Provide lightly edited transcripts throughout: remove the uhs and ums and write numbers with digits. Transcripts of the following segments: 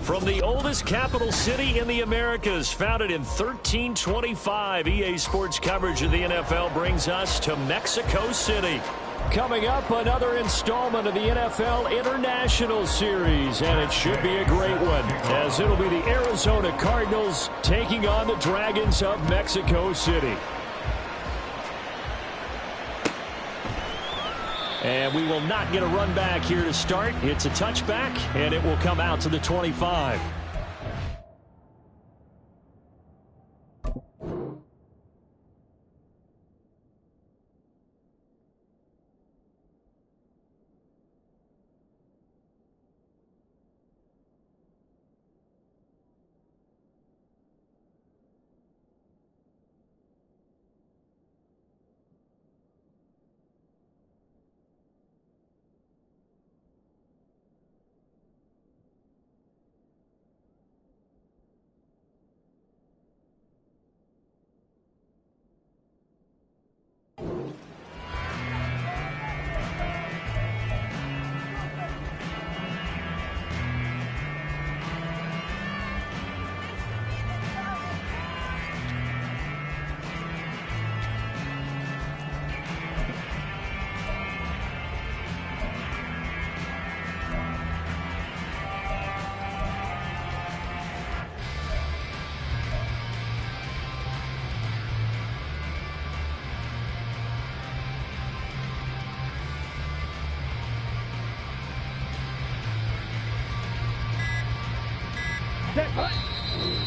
From the oldest capital city in the Americas, founded in 1325, EA Sports coverage of the NFL brings us to Mexico City. Coming up, another installment of the NFL International Series, and it should be a great one, as it'll be the Arizona Cardinals taking on the Dragons of Mexico City. And we will not get a run back here to start. It's a touchback, and it will come out to the 25.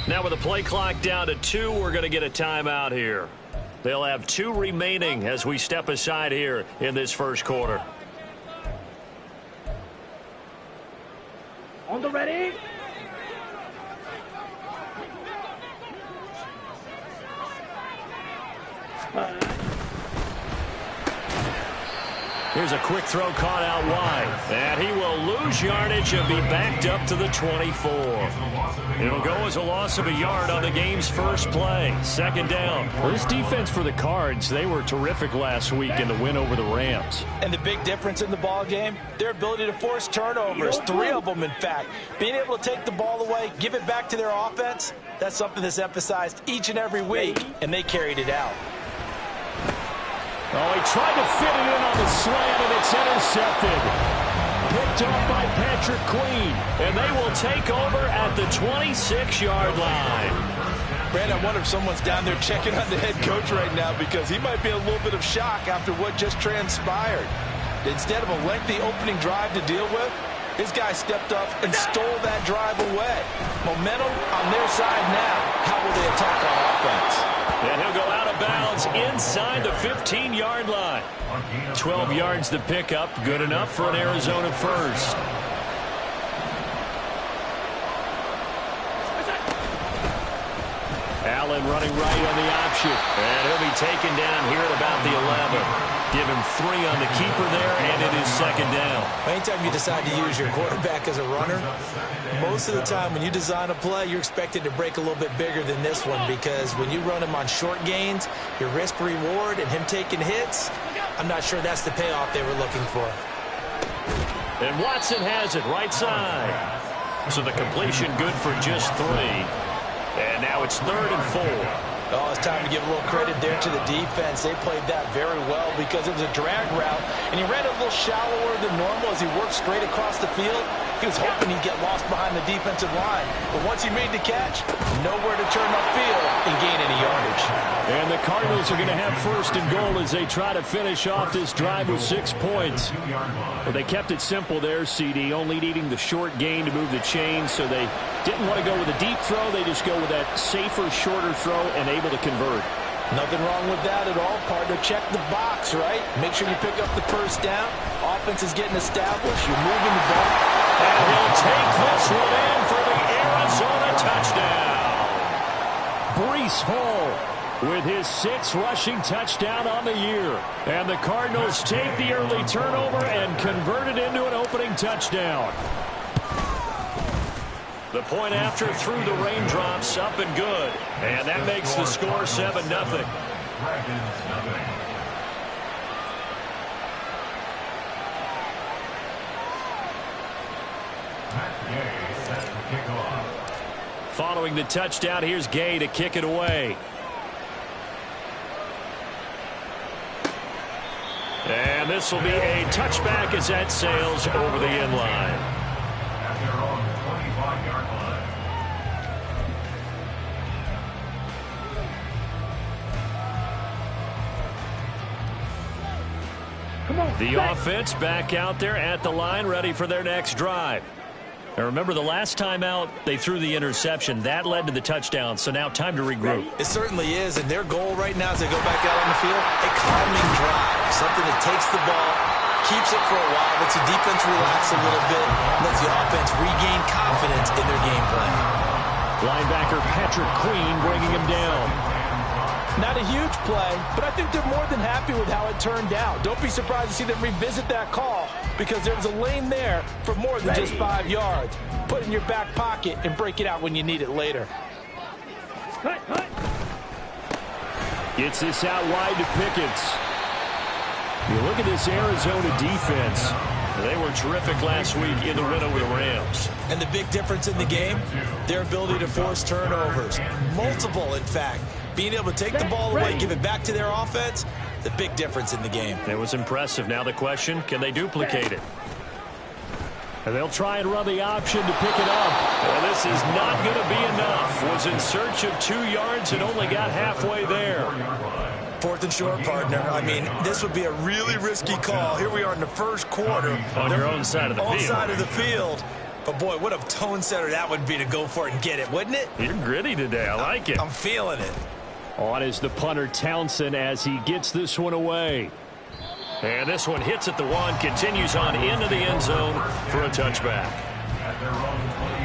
Now with the play clock down to 2, we're going to get a timeout here. They'll have 2 remaining as we step aside here in this first quarter. On the ready. Here's a quick throw caught out wide. And he will lose yardage and be backed up to the 24. It'll go as a loss of a yard on the game's first play. Second down. Well, this defense for the Cards, they were terrific last week in the win over the Rams. And the big difference in the ball game, their ability to force turnovers, 3 of them in fact. Being able to take the ball away, give it back to their offense, that's something that's emphasized each and every week, and they carried it out. Oh, he tried to fit it in on the slant, and it's intercepted. Picked off by Patrick Queen, and they will take over at the 26-yard line. Brad, I wonder if someone's down there checking on the head coach right now because he might be in a little bit of shock after what just transpired. Instead of a lengthy opening drive to deal with, his guy stepped up and stole that drive away. Momentum on their side now. How will they attack on offense? And he'll go out of bounds inside the 15-yard line. 12 yards to pick up. Good enough for an Arizona first. Allen running right on the option. And he'll be taken down here at about the 11. Give him 3 on the keeper there, and it is second down. Anytime you decide to use your quarterback as a runner, most of the time when you design a play, you're expected to break a little bit bigger than this one because when you run him on short gains, your risk-reward and him taking hits, I'm not sure that's the payoff they were looking for. And Watson has it right side. So the completion good for just 3. And now it's 3rd and 4. Oh, it's time to give a little credit there to the defense. They played that very well because it was a drag route, and he ran a little shallower than normal as he worked straight across the field. He was hoping he'd get lost behind the defensive line. But once he made the catch, nowhere to turn upfield and gain any yardage. And the Cardinals are going to have 1st and goal as they try to finish off this drive with 6 points. Well, they kept it simple there, CD, only needing the short gain to move the chains, so they didn't want to go with a deep throw. They just go with that safer, shorter throw and able to convert. Nothing wrong with that at all, partner. Check the box, right? Make sure you pick up the first down. Offense is getting established. You're moving the ball. And he'll take this one in for the Arizona touchdown. Breece Hall with his 6th rushing touchdown on the year. And the Cardinals take the early turnover and convert it into an opening touchdown. The point after through the raindrops, up and good. And that makes the score 7-0. Following the touchdown, here's Gay to kick it away. And this will be a touchback as that sails over the end line. At their own 25-yard line. The offense back out there at the line, ready for their next drive. Now remember, the last time out, they threw the interception. That led to the touchdown, so now time to regroup. It certainly is, and their goal right now as they go back out on the field, a calming drive. Something that takes the ball, keeps it for a while, lets the defense relax a little bit, lets the offense regain confidence in their game plan. Linebacker Patrick Queen bringing him down. Not a huge play, but I think they're more than happy with how it turned out. Don't be surprised to see them revisit that call because there was a lane there for more than just 5 yards. Put it in your back pocket and break it out when you need it later. Gets this out wide to Pickens. You look at this Arizona defense. They were terrific last week in the win over the Rams. And the big difference in the game, their ability to force turnovers. Multiple, in fact. Being able to take the ball away, give it back to their offense, the big difference in the game. It was impressive. Now the question, can they duplicate it? And they'll try and run the option to pick it up. And this is not going to be enough. Was in search of 2 yards and only got halfway there. 4th and short, partner. I mean, this would be a really risky call. Here we are in the first quarter. On your own side of the field. On side of the field. But, boy, what a tone setter that would be to go for it and get it, wouldn't it? You're gritty today. I like it. I'm feeling it. On is the punter Townsend as he gets this one away. And this one hits at the 1, continues on into the end zone for a touchback.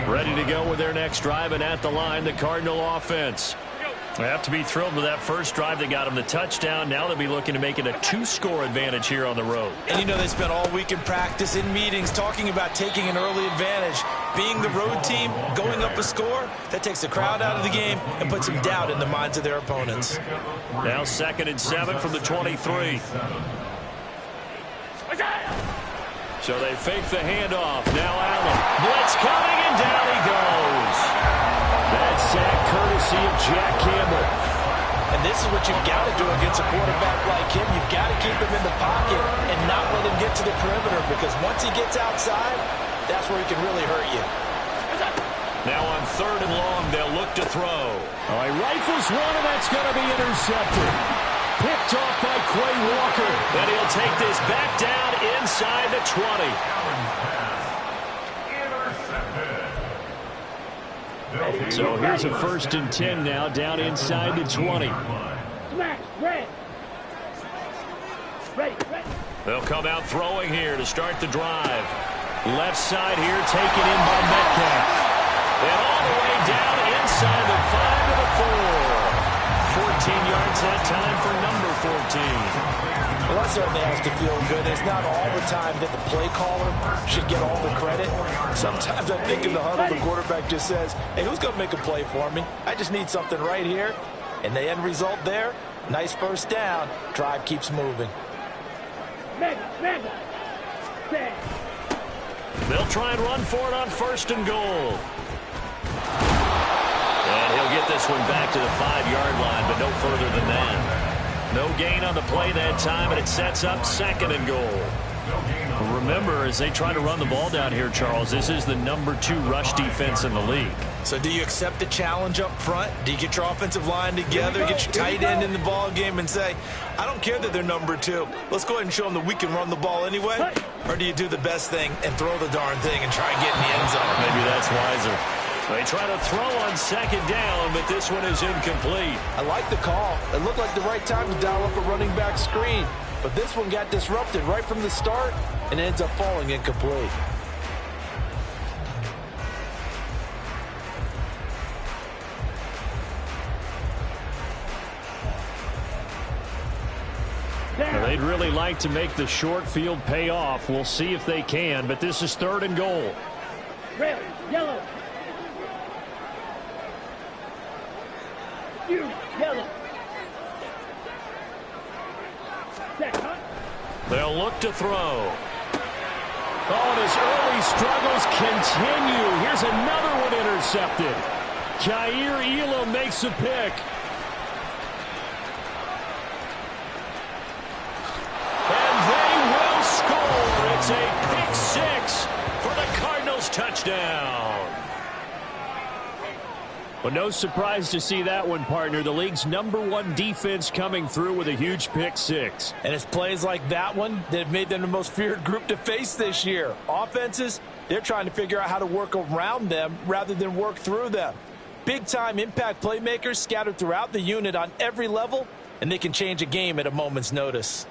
Ready to go with their next drive, and at the line, the Cardinal offense. They have to be thrilled with that first drive. They got them the touchdown. Now they'll be looking to make it a 2-score advantage here on the road. And you know they spent all week in practice, in meetings, talking about taking an early advantage. Being the road team, going up a score, that takes the crowd out of the game and puts some doubt in the minds of their opponents. Now 2nd and 7 from the 23. So they fake the handoff. Now Allen. Blitz coming, and down he goes. That sack courtesy of Jack Campbell. And this is what you've got to do against a quarterback like him. You've got to keep him in the pocket and not let him get to the perimeter because once he gets outside, that's where he can really hurt you. Now on 3rd and long, they'll look to throw. All right, rifles one, and that's going to be intercepted. Picked off by Quay Walker. And he'll take this back down inside the 20. So here's a 1st and 10 now, down inside the 20. They'll come out throwing here to start the drive. Left side here, taken in by Metcalf. And all the way down inside the 5 to the 4. 14 yards that time for number 14. Well, that certainly has to feel good. It's not all the time that the play caller should get all the credit. Sometimes I think in the huddle, the quarterback just says, hey, who's going to make a play for me? I just need something right here. And the end result there, nice first down. Drive keeps moving. They'll try and run for it on 1st and goal. And he'll get this one back to the 5-yard line, but no further than that. No gain on the play that time, and it sets up 2nd and goal. Remember, as they try to run the ball down here, Charles, this is the number 2 rush defense in the league. So do you accept the challenge up front? Do you get your offensive line together, get your tight end in the ball game and say, I don't care that they're number 2. Let's go ahead and show them that we can run the ball anyway? Or do you do the best thing and throw the darn thing and try and get in the end zone? Maybe that's wiser. They try to throw on second down, but this one is incomplete. I like the call. It looked like the right time to dial up a running back screen. But this one got disrupted right from the start and ends up falling incomplete. They'd really like to make the short field pay off. We'll see if they can, but this is 3rd and goal. Red, yellow. You, yellow. They'll look to throw. Oh, and his early struggles continue. Here's another one intercepted. Jair Elam makes a pick. And they will score. It's a pick 6 for the Cardinals touchdown. Well, no surprise to see that one, partner. The league's #1 defense coming through with a huge pick 6. And it's plays like that one that have made them the most feared group to face this year. Offenses, they're trying to figure out how to work around them rather than work through them. Big-time impact playmakers scattered throughout the unit on every level, and they can change a game at a moment's notice.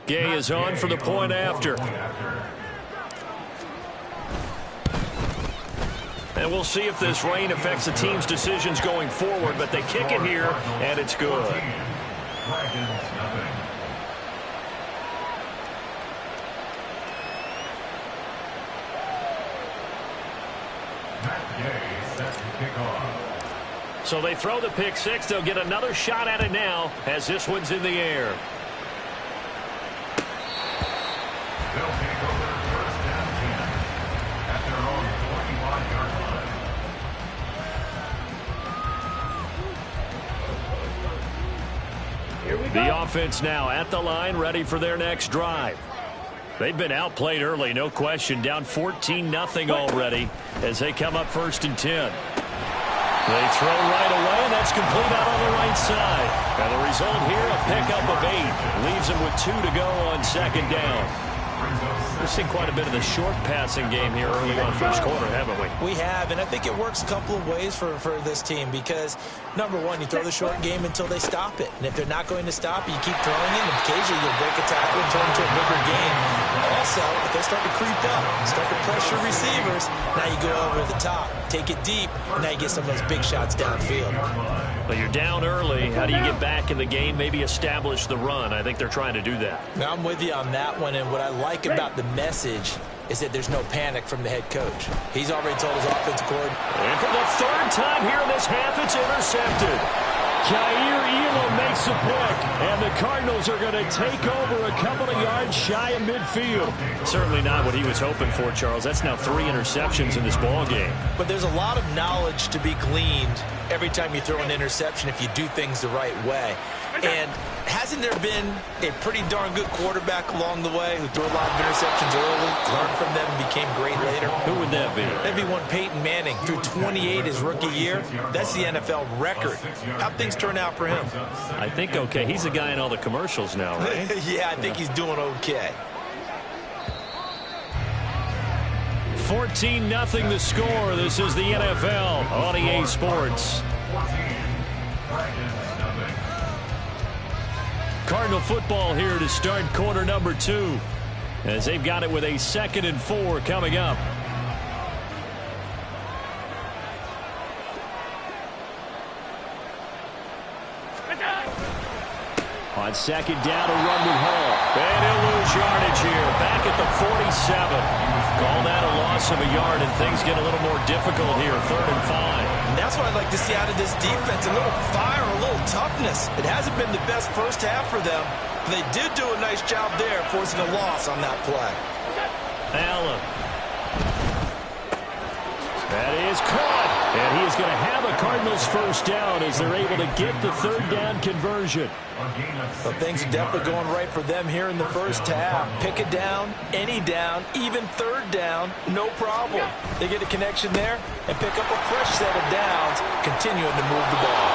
Gay is on for the point after. And we'll see if this rain affects the team's decisions going forward, but they kick it here, and it's good. So they throw the pick 6. They'll get another shot at it now as this one's in the air. They'll take over 1st and 10 at their own 25-yard line. Here we go. The offense now at the line, ready for their next drive. They've been outplayed early, no question. Down 14-0 already as they come up 1st and 10. They throw right away, and that's complete out on the right side. And the result here, a pickup of 8. Leaves them with 2 to go on 2nd down. We've seen quite a bit of the short passing game here early on 1st quarter, haven't we? We have, and I think it works a couple of ways for this team because, number one, you throw the short game until they stop it. And if they're not going to stop it, you keep throwing it, and occasionally you'll break a tackle and turn into a bigger game. Also, if they start to creep up, start to pressure receivers, now you go over the top, take it deep, and now you get some of those big shots downfield. Well, you're down early. How do you get back in the game, maybe establish the run? I think they're trying to do that. Now, I'm with you on that one, and what I like about the message is that there's no panic from the head coach. He's already told his offensive coordinator. And for the 3rd time here in this half, it's intercepted. Jair Elam makes a pick, and the Cardinals are going to take over a couple of yards shy of midfield. Certainly not what he was hoping for, Charles. That's now 3 interceptions in this ball game. But there's a lot of knowledge to be gleaned every time you throw an interception if you do things the right way. And hasn't there been a pretty darn good quarterback along the way who threw a lot of interceptions early, learned from them, and became great later? Who would that be? That'd be one Peyton Manning. Threw 28 his rookie year. That's the NFL record. How'd things turn out for him? I think okay. He's the guy in all the commercials now, right? Yeah, I think he's doing okay. 14-0 the score. This is the NFL on EA Sports. Cardinal football here to start quarter number 2 as they've got it with a 2nd and 4 coming up. On 2nd down, a run with Hall. And he'll lose yardage here. Back at the 47. Call that a loss of a yard, and things get a little more difficult here. 3rd and 5. And that's what I'd like to see out of this defense. A little fire, a little toughness. It hasn't been the best first half for them. But they did do a nice job there, forcing a loss on that play. Allen. That is caught. And he is going to have a Cardinals first down as they're able to get the 3rd down conversion. But things are definitely going right for them here in the first half. Pick it down, any down, even 3rd down, no problem. They get a connection there and pick up a fresh set of downs, continuing to move the ball.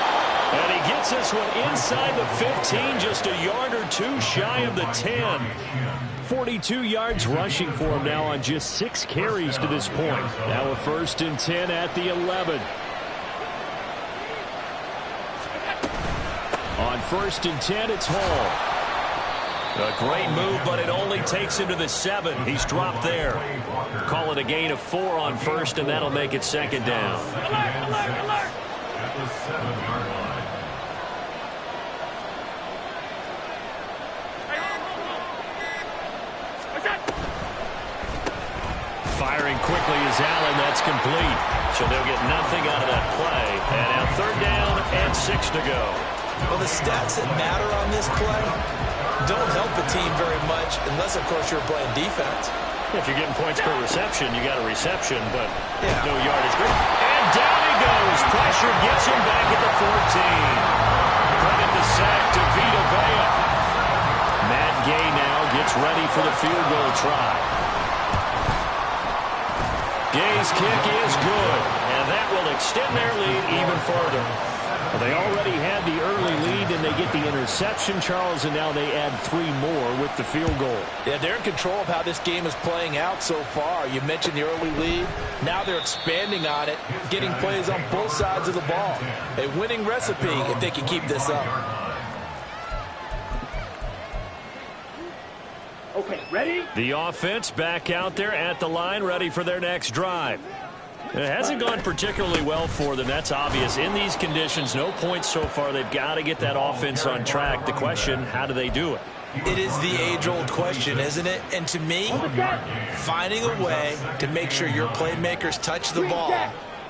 And he gets this one inside the 15, just a yard or two shy of the 10. 42 yards rushing for him now on just 6 carries to this point. Now a 1st and 10 at the 11. On 1st and 10, it's Hall. A great move, but it only takes him to the 7. He's dropped there. Call it a gain of 4 on 1st, and that'll make it 2nd down. At the 7-yard line. Firing quickly is Allen. That's complete. So they'll get nothing out of that play. And now 3rd down and 6 to go. Well, the stats that matter on this play don't help the team very much unless, of course, you're playing defense. If you're getting points per reception, you got a reception, but no yardage. And down he goes. Pressure gets him back at the 14. Credit the sack to Vita Vea. Matt Gay now gets ready for the field goal try. Gay's kick is good, and that will extend their lead even further. Well, they already had the early lead, and they get the interception, Charles, and now they add 3 more with the field goal. Yeah, they're in control of how this game is playing out so far. You mentioned the early lead. Now they're expanding on it, getting plays on both sides of the ball. A winning recipe if they can keep this up. Okay, ready? The offense back out there at the line, ready for their next drive. It hasn't gone particularly well for them. That's obvious. In these conditions, no points so far. They've got to get that offense on track. The question, how do they do it? It is the age-old question, isn't it? And to me, finding a way to make sure your playmakers touch the ball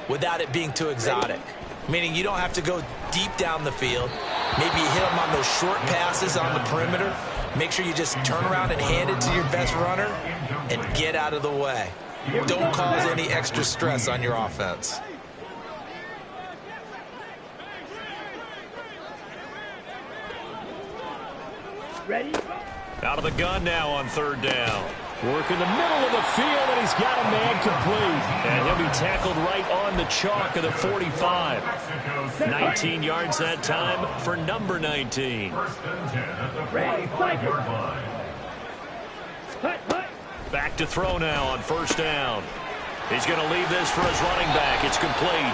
without it being too exotic. Meaning you don't have to go deep down the field. Maybe you hit them on those short passes on the perimeter. Make sure you just turn around and hand it to your best runner and get out of the way. Don't cause any extra stress on your offense. Ready? Out of the gun now on 3rd down. Work in the middle of the field, and he's got a man complete. And he'll be tackled right on the chalk of the 45. 19 yards that time for number 19. Ready, fight. Back to throw now on 1st down. He's going to leave this for his running back. It's complete.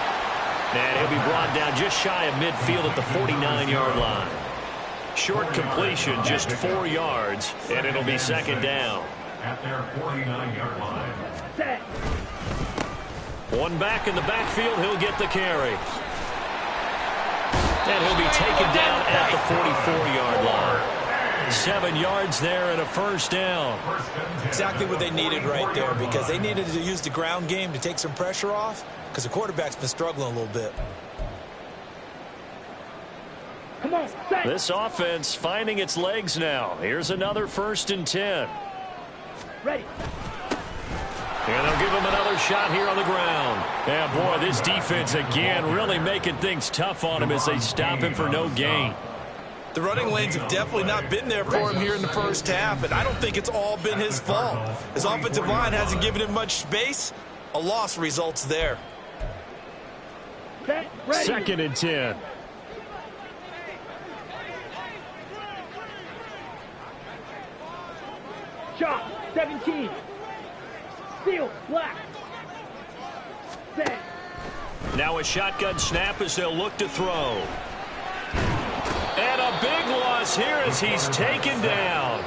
And he'll be brought down just shy of midfield at the 49-yard line. Short completion, just 4 yards, and it'll be 2nd down. At their 49-yard line. Set. One back in the backfield, he'll get the carry. And he'll be taken down at the 44-yard line. 7 yards there and a 1st down. Exactly what they needed right there, because they needed to use the ground game to take some pressure off, because the quarterback's been struggling a little bit. Come on, set. This offense finding its legs now. Here's another 1st and 10. Ready. And they'll give him another shot here on the ground. Yeah, boy, this defense again really making things tough on him as they stop him for no gain. The running lanes have definitely not been there for him here in the 1st half, and I don't think it's all been his fault. His offensive line hasn't given him much space. A loss results there. Set. Ready. 2nd and 10. Shot. 17. Field. Black. Set. Now a shotgun snap as they'll look to throw. And a big loss here as he's taken down.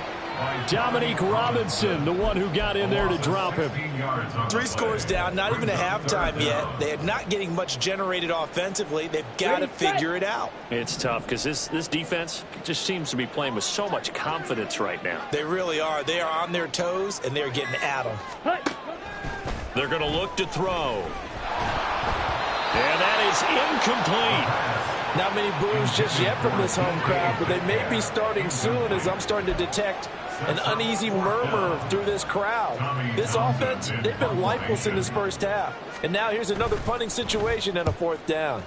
Dominique Robinson, the one who got in there to drop him. 3 scores down, not even a halftime yet. They are not getting much generated offensively. They've got to figure it out. It's tough because this defense just seems to be playing with so much confidence right now. They really are. They are on their toes, and they're getting at them. They're going to look to throw. And that is incomplete. Not many boos just yet from this home crowd, but they may be starting soon as I'm starting to detect an uneasy murmur through this crowd. This offense, they've been lifeless in this 1st half. And now here's another punting situation and a 4th down.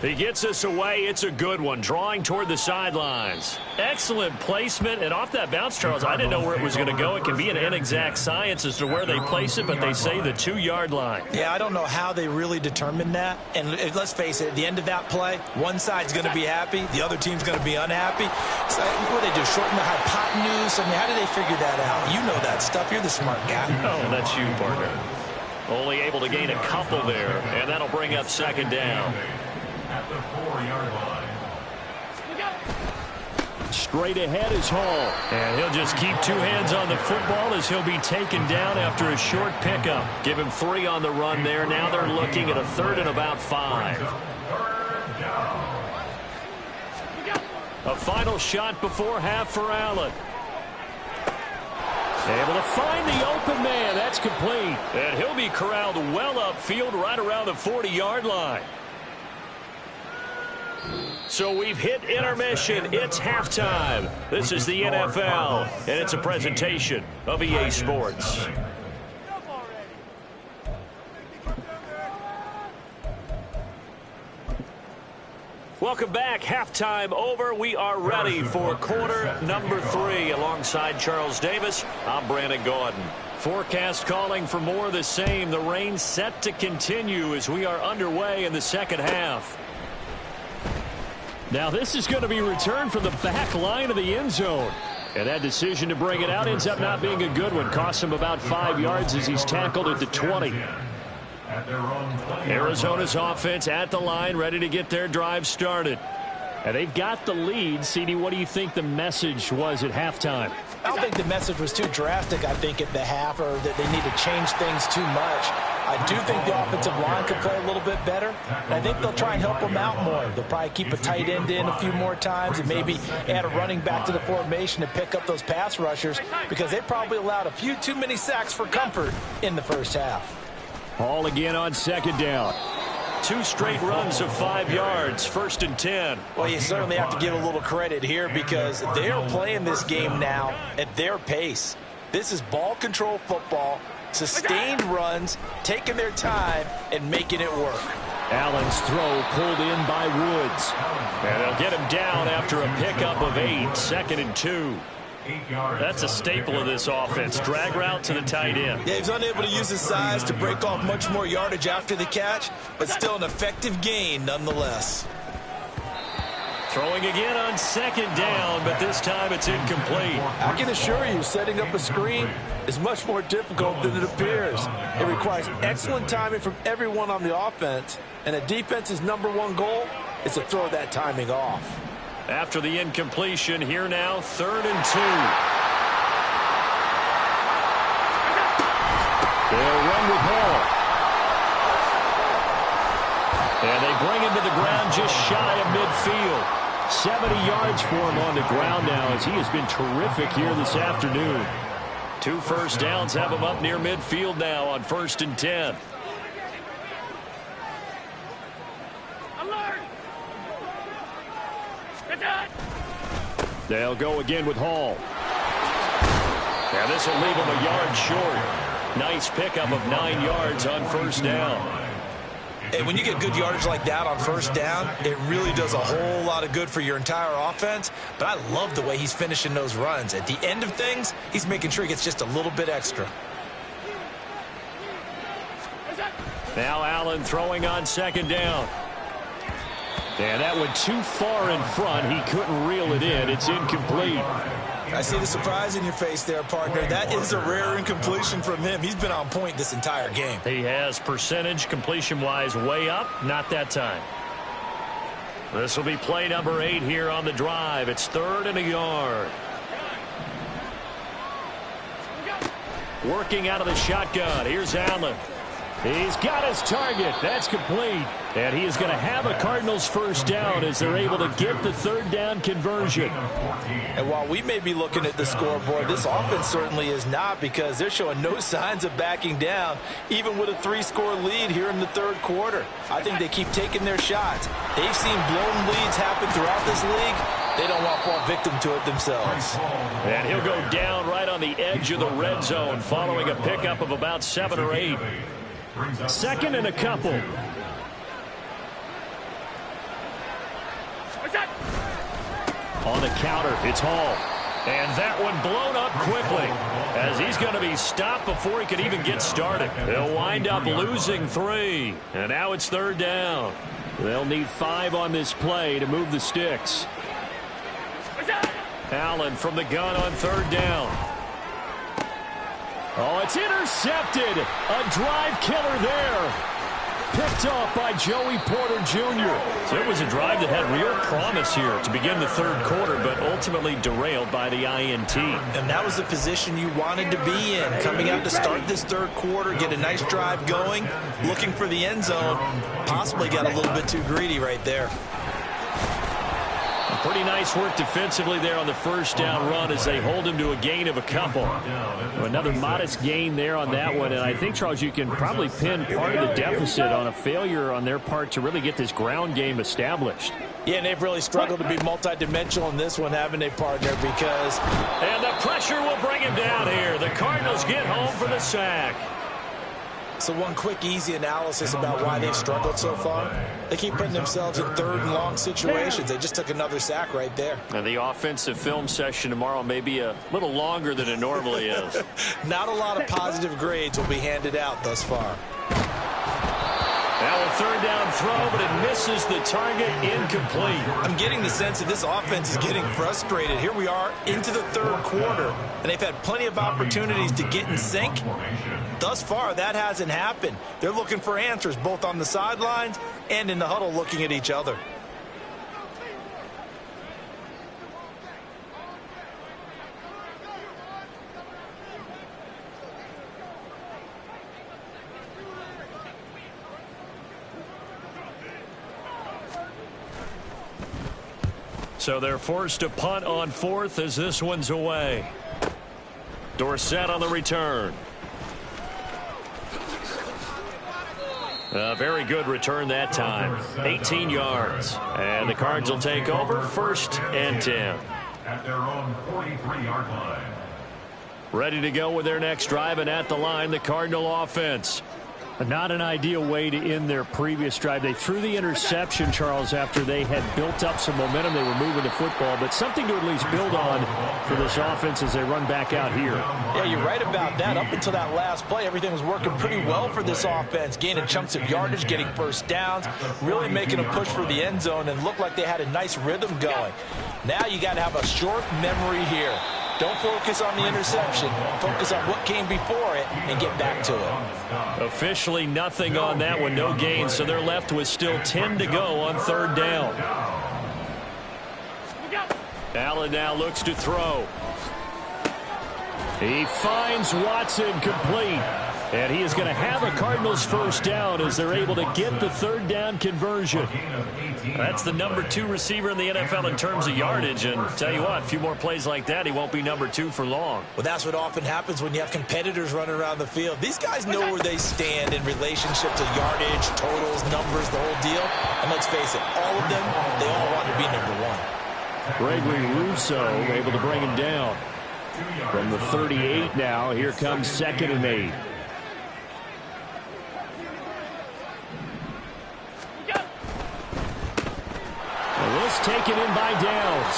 He gets us away. It's a good one, drawing toward the sidelines. Excellent placement, and off that bounce, Charles, I didn't know where it was going to go. It can be an inexact science as to where they place it, but they say the 2-yard line. Yeah, I don't know how they really determine that. And let's face it, at the end of that play, one side's going to be happy, the other team's going to be unhappy. So what do they do, shorten the hypotenuse? I mean, how do they figure that out? You know that stuff. You're the smart guy. Oh, that's you, partner. Only able to gain a couple there, and that'll bring up second down. At the 4-yard line. Straight ahead is Hall. And he'll just keep 2 hands on the football as he'll be taken down after a short pickup. Give him 3 on the run there. Now they're looking at a 3rd and about 5. A final shot before half for Allen. Able to find the open man. That's complete. And he'll be corralled well upfield right around the 40-yard line. So we've hit intermission. It's halftime. This is the NFL, and it's a presentation of EA Sports. Welcome back. Halftime over. We are ready for quarter number 3. Alongside Charles Davis, I'm Brandon Gaudin. Forecast calling for more of the same. The rain set to continue as we are underway in the second half. Now this is going to be returned from the back line of the end zone. And that decision to bring it out ends up not being a good one. Costs him about 5 yards as he's tackled at the 20. Arizona's offense at the line, ready to get their drive started. And they've got the lead. CD, what do you think the message was at halftime? I don't think the message was too drastic, I think, at the half, or that they need to change things too much. I do think the offensive line could play a little bit better, and I think they'll try and help them out more. They'll probably keep a tight end in a few more times and maybe add a running back to the formation to pick up those pass rushers, because they probably allowed a few too many sacks for comfort in the first half. Hall again on second down. 2 straight runs of 5 yards, 1st and 10. Well, you certainly have to give a little credit here because they are playing this game now at their pace. This is ball control football, sustained runs, taking their time, and making it work. Allen's throw pulled in by Woods. And they'll get him down after a pickup of 8, 2nd and 2. That's a staple of this offense. Drag route to the tight end. Yeah, he's unable to use his size to break off much more yardage after the catch, but still an effective gain nonetheless. Throwing again on second down, but this time it's incomplete. I can assure you, setting up a screen is much more difficult than it appears. It requires excellent timing from everyone on the offense, and a defense's #1 goal is to throw that timing off. After the incompletion, here now, 3rd and 2. They'll run with Hall. And they bring him to the ground just shy of midfield. 70 yards for him on the ground now as he has been terrific here this afternoon. 2 first downs have him up near midfield now on 1st and 10. They'll go again with Hall. And this will leave him a yard short. Nice pickup of 9 yards on 1st down. And when you get good yardage like that on 1st down, it really does a whole lot of good for your entire offense. But I love the way he's finishing those runs. At the end of things, he's making sure he gets just a little bit extra. Now Allen throwing on 2nd down. And that went too far in front. He couldn't reel it in. It's incomplete. I see the surprise in your face there, partner. That is a rare incompletion from him. He's been on point this entire game. He has percentage completion-wise way up. Not that time. This will be play number 8 here on the drive. It's 3rd and a yard. Working out of the shotgun. Here's Allen. He's got his target. That's complete. And he is going to have a Cardinals 1st down as they're able to get the 3rd down conversion. And while we may be looking at the scoreboard, this offense certainly is not, because they're showing no signs of backing down, even with a 3-score lead here in the 3rd quarter. I think they keep taking their shots. They've seen blown leads happen throughout this league. They don't want to fall victim to it themselves. And he'll go down right on the edge of the red zone following a pickup of about 7 or 8. 2nd and a couple. On the counter, it's Hall. And that one blown up quickly as he's going to be stopped before he can even get started. They'll wind up losing 3. And now it's 3rd down. They'll need 5 on this play to move the sticks. Allen from the gun on 3rd down. Oh, it's intercepted. A drive killer there. Picked off by Joey Porter Jr. So it was a drive that had real promise here to begin the 3rd quarter, but ultimately derailed by the INT. And that was the position you wanted to be in. Coming out to start this 3rd quarter, get a nice drive going, looking for the end zone. Possibly got a little bit too greedy right there. Pretty nice work defensively there on the 1st down run as they hold him to a gain of a couple. Another modest gain there on that one, and I think, Charles, you can probably pin part of the deficit on a failure on their part to really get this ground game established. Yeah, and they've really struggled to be multidimensional in this one, haven't they, partner, because... And the pressure will bring him down here. The Cardinals get home for the sack. So one quick, easy analysis about why they've struggled so far. They keep putting themselves in 3rd and long situations. They just took another sack right there. And the offensive film session tomorrow may be a little longer than it normally is. Not a lot of positive grades will be handed out thus far. Now a 3rd down throw, but it misses the target, incomplete. I'm getting the sense that this offense is getting frustrated. Here we are into the 3rd quarter, and they've had plenty of opportunities to get in sync. Thus far, that hasn't happened. They're looking for answers both on the sidelines and in the huddle looking at each other. So they're forced to punt on 4th as this one's away. Dorsett on the return. A very good return that time. 18 yards. And the Cards will take over 1st and 10. At their own 43-yard line. Ready to go with their next drive, and at the line, the Cardinal offense. Not an ideal way to end their previous drive. They threw the interception, Charles, after they had built up some momentum. They were moving the football, but something to at least build on for this offense as they run back out here. Yeah, you're right about that. Up until that last play, everything was working pretty well for this offense, gaining chunks of yardage, getting 1st downs, really making a push for the end zone, and looked like they had a nice rhythm going. Now you got to have a short memory here. Don't focus on the interception. Focus on what came before it and get back to it. Officially nothing on that one, no gain, so they're left with still 10 to go on 3rd down. Allen now looks to throw. He finds Watson complete. And he is going to have a Cardinals 1st down as they're able to get the 3rd down conversion. That's the number 2 receiver in the NFL in terms of yardage. And tell you what, a few more plays like that, he won't be number 2 for long. Well, that's what often happens when you have competitors running around the field. These guys know where they stand in relationship to yardage, totals, numbers, the whole deal. And let's face it, all of them, they all want to be number 1. Gregory Rousseau able to bring him down. From the 38 now, here comes 2nd and 8. This taken in by Downs.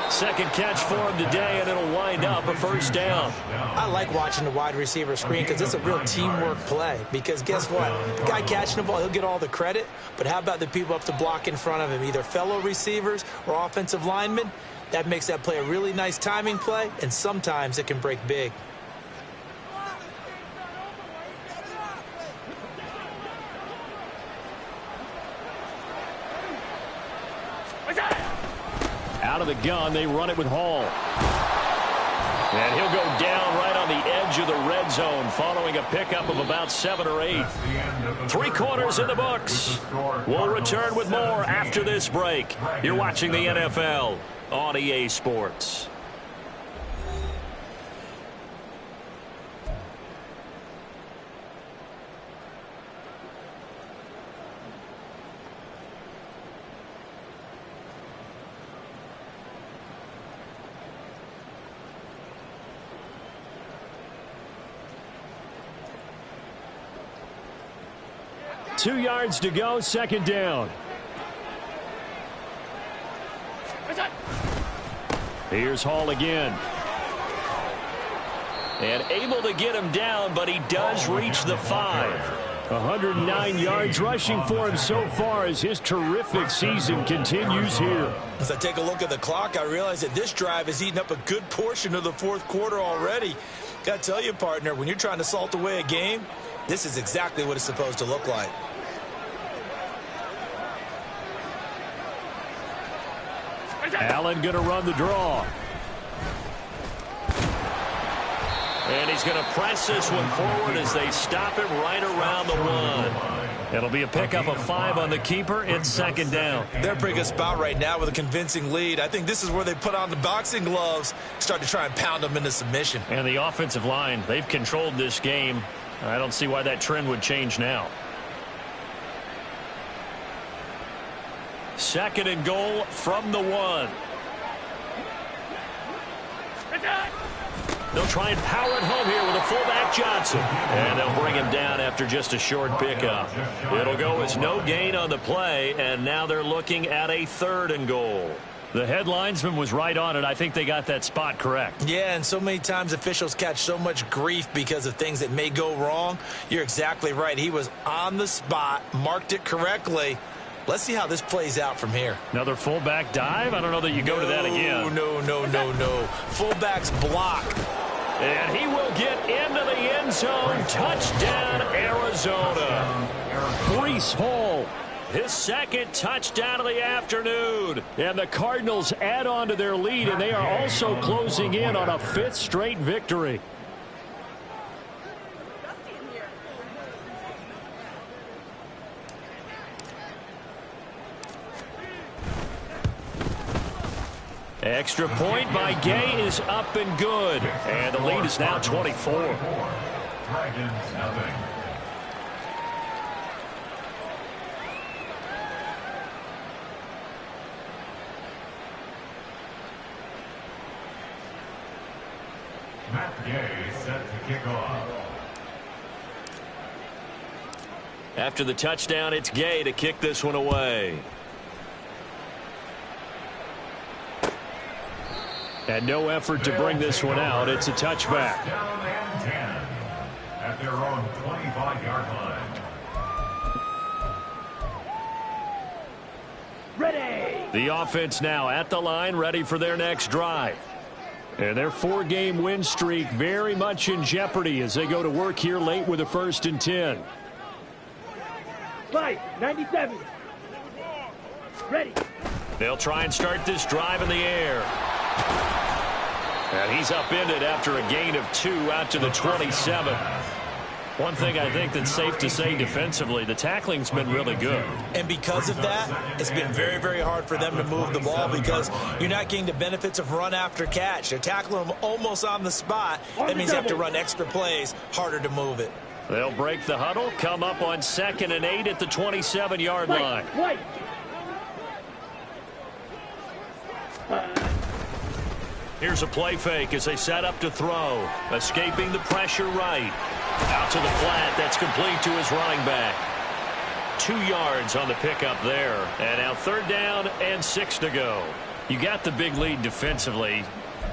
2nd catch for him today, and it'll wind up a 1st down. I like watching the wide receiver screen because it's a real teamwork play. Because guess what? The guy catching the ball, he'll get all the credit. But how about the people up to block in front of him, either fellow receivers or offensive linemen? That makes that play a really nice timing play, and sometimes it can break big. Out of the gun, they run it with Hall. And he'll go down right on the edge of the red zone following a pickup of about 7 or 8. 3 quarters in the books. We'll return with more after this break. You're watching the NFL on EA Sports. Two yards to go, 2nd down. Here's Hall again. And able to get him down, but he does reach the 5. 109 yards rushing for him so far as his terrific season continues here. As I take a look at the clock, I realize that this drive has eaten up a good portion of the fourth quarter already. Got to tell you, partner, when you're trying to salt away a game, this is exactly what it's supposed to look like. Allen going to run the draw. And he's going to press this one forward as they stop him right around the 1. It'll be a pickup of 5 on the keeper. It's second down. They're in a pretty good spot right now with a convincing lead. I think this is where they put on the boxing gloves, start to try and pound them into submission. And the offensive line, they've controlled this game. I don't see why that trend would change now. Second and goal from the 1. They'll try and power it home here with a fullback Johnson. And they'll bring him down after just a short pickup. It'll go as no gain on the play, and now they're looking at a 3rd and goal. The headlinesman was right on it. I think they got that spot correct. Yeah, and so many times officials catch so much grief because of things that may go wrong. You're exactly right. He was on the spot, marked it correctly. Let's see how this plays out from here. Another fullback dive? I don't know that you go to that again. No. Fullback's block. And he will get into the end zone. Touchdown, Arizona. Breece Hall, his second touchdown of the afternoon. And the Cardinals add on to their lead, and they are also closing in on a 5th straight victory. Extra point by Gay is up and good. And the lead is now 24. Dragons nothing. Matt Gay set to kick off. After the touchdown, it's Gay to kick this one away. And no effort to bring this one out. It's a touchback. Down and 10 at their own 25-yard line. Ready. The offense now at the line, ready for their next drive. And their 4-game win streak very much in jeopardy as they go to work here late with a 1st and 10. Slide, 97. Ready. They'll try and start this drive in the air. And he's upended after a gain of 2 out to the 27. One thing I think that's safe to say defensively, the tackling's been really good. And because of that, it's been very, very hard for them to move the ball because you're not getting the benefits of run after catch. They're tackling them almost on the spot. That means you have to run extra plays, harder to move it. They'll break the huddle, come up on 2nd and 8 at the 27-yard line. White. Here's a play fake as they set up to throw. Escaping the pressure right. Out to the flat. That's complete to his running back. 2 yards on the pickup there. And now 3rd down and 6 to go. You got the big lead defensively.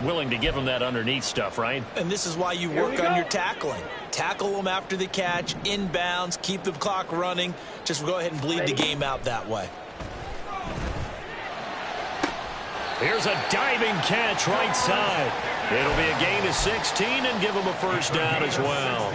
Willing to give them that underneath stuff, right? And this is why you work on your tackling. Tackle them after the catch, inbounds, keep the clock running. Just go ahead and bleed the game out that way. Here's a diving catch right side. It'll be a gain of 16 and give them a 1st down as well.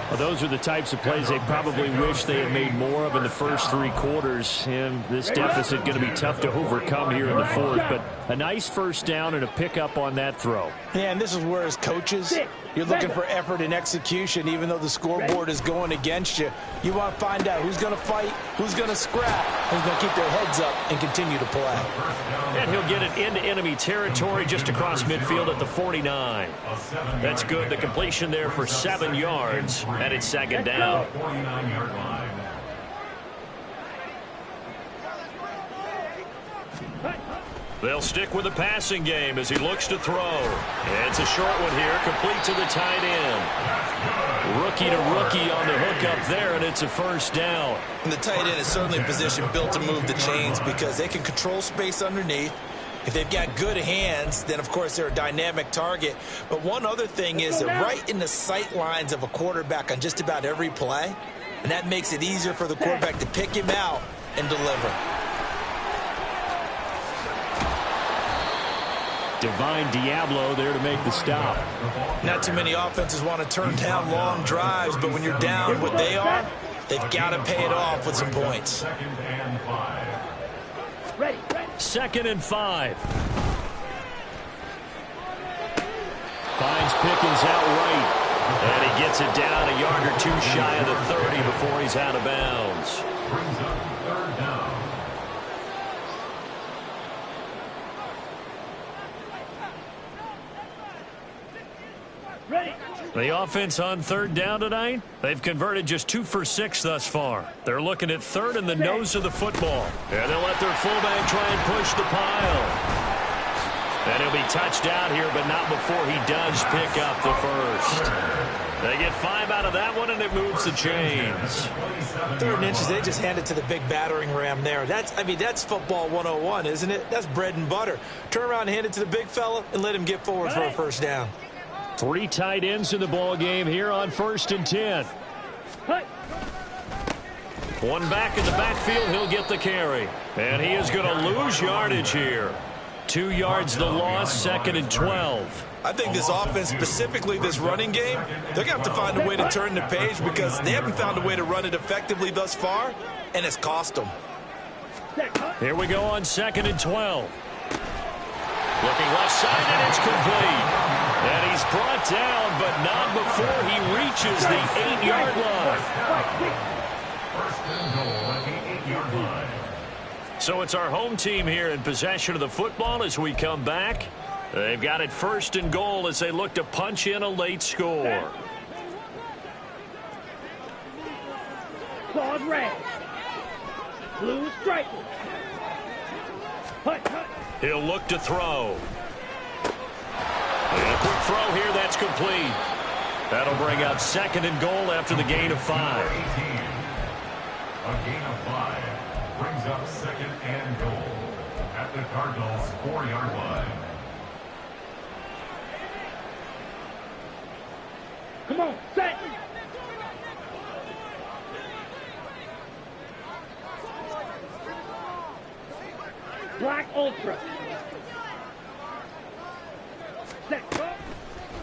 Well, those are the types of plays they probably wish they had made more of in the first 3 quarters. And this deficit going to be tough to overcome here in the 4th. But a nice 1st down and a pickup on that throw. Yeah, and this is where as coaches, you're looking for effort and execution. Even though the scoreboard is going against you, you want to find out who's going to fight, who's going to scrap, who's going to keep their heads up and continue to play. And he'll get it into enemy territory just across midfield at the 49. That's good. The completion there for 7 yards, and it's 2nd down. 49-yard line. They'll stick with the passing game as he looks to throw. And it's a short one here, complete to the tight end. Rookie to rookie on the hook up there, and it's a 1st down. And the tight end is certainly a position built to move the chains because they can control space underneath. If they've got good hands, then, of course, they're a dynamic target. But one other thing is they're right in the sight lines of a quarterback on just about every play, and that makes it easier for the quarterback to pick him out and deliver. Divine Diablo there to make the stop. Not too many offenses want to turn down long drives, but when you're down what they are, they've got to pay it off with some points. Ready. 2nd and 5. Finds Pickens out right. And he gets it down a yard or two shy of the 30 before he's out of bounds. Brings up 3rd down. Ready. The offense on 3rd down tonight, they've converted just 2 for 6 thus far. They're looking at 3rd in the nose of the football. And they'll let their fullback try and push the pile. And he'll be touched out here, but not before he does pick up the first. They get 5 out of that one, and it moves the chains. 3rd and inches, they just hand it to the big battering ram there. That's football 101, isn't it? That's bread and butter. Turn around and hand it to the big fella and let him get forward for a first down. 3 tight ends in the ball game here on 1st and 10. One back in the backfield, he'll get the carry. And he is going to lose yardage here. 2 yards the loss, 2nd and 12. I think this offense, specifically this running game, they're going to have to find a way to turn the page because they haven't found a way to run it effectively thus far, and it's cost them. Here we go on 2nd and 12. Looking left side, and it's complete. And he's brought down, but not before he reaches the 8-yard line. 1st and goal at the 8-yard line. So it's our home team here in possession of the football as we come back. They've got it 1st and goal as they look to punch in a late score. Claws red. Blue stripe. He'll look to throw. And a quick throw here, that's complete. That'll bring up 2nd and goal after the gain of 5. 18. A gain of 5 brings up 2nd and goal at the Cardinals' 4-yard line. Come on, set. Black Ultra. Set.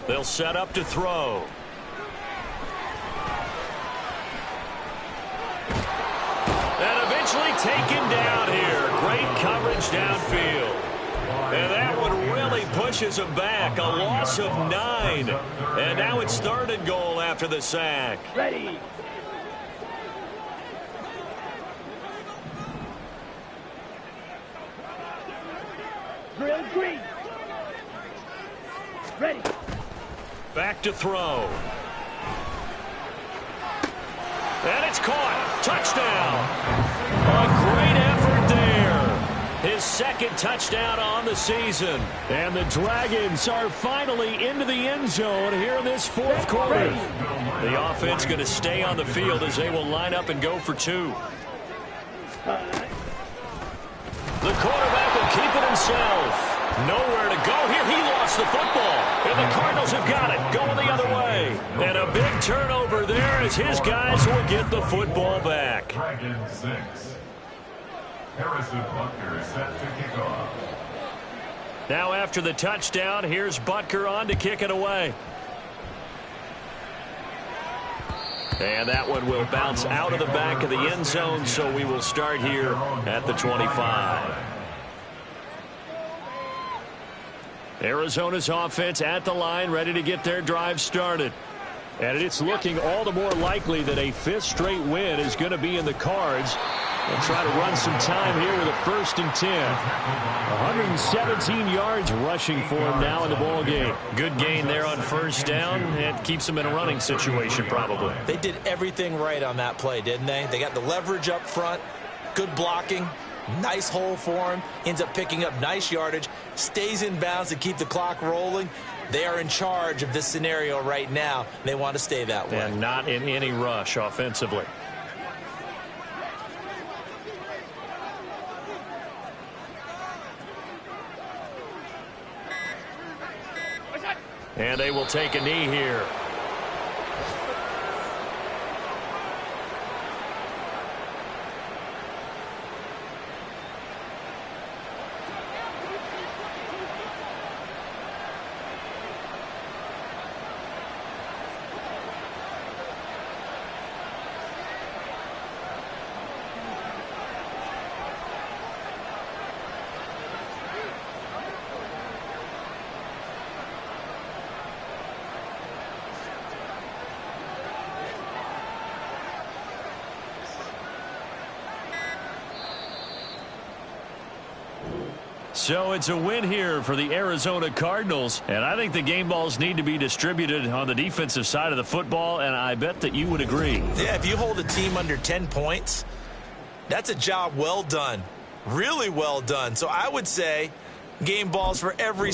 They'll set up to throw. And eventually taken down here. Great coverage downfield. And that one really pushes him back. A loss of 9. And now it's 3rd and goal after the sack. Ready. Drill green. Ready. Back to throw. And it's caught. Touchdown. A great effort there. His 2nd touchdown on the season. And the Dragons are finally into the end zone here in this 4th quarter. The offense going to stay on the field as they will line up and go for 2. The quarterback will keep it himself. Nowhere to go here. He lost the football. And the Cardinals have got it. Going the other way. And a big turnover there as his guys will get the football back. Dragons 6. Harrison Butker set to kick off. Now after the touchdown, here's Butker on to kick it away. And that one will bounce out of the back of the end zone, so we will start here at the 25. Arizona's offense at the line, ready to get their drive started. And it's looking all the more likely that a 5th straight win is going to be in the cards. They'll try to run some time here with a 1st and 10. 117 yards rushing for him now in the ball game. Good gain there on 1st down. It keeps him in a running situation probably. They did everything right on that play, didn't they? They got the leverage up front, good blocking, nice hole for him, ends up picking up nice yardage, stays in bounds to keep the clock rolling. They are in charge of this scenario right now. They want to stay that way. And not in any rush offensively. And they will take a knee here. So it's a win here for the Arizona Cardinals, and I think the game balls need to be distributed on the defensive side of the football, and I bet that you would agree. Yeah, if you hold a team under 10 points, that's a job well done, really well done. So I would say game balls for every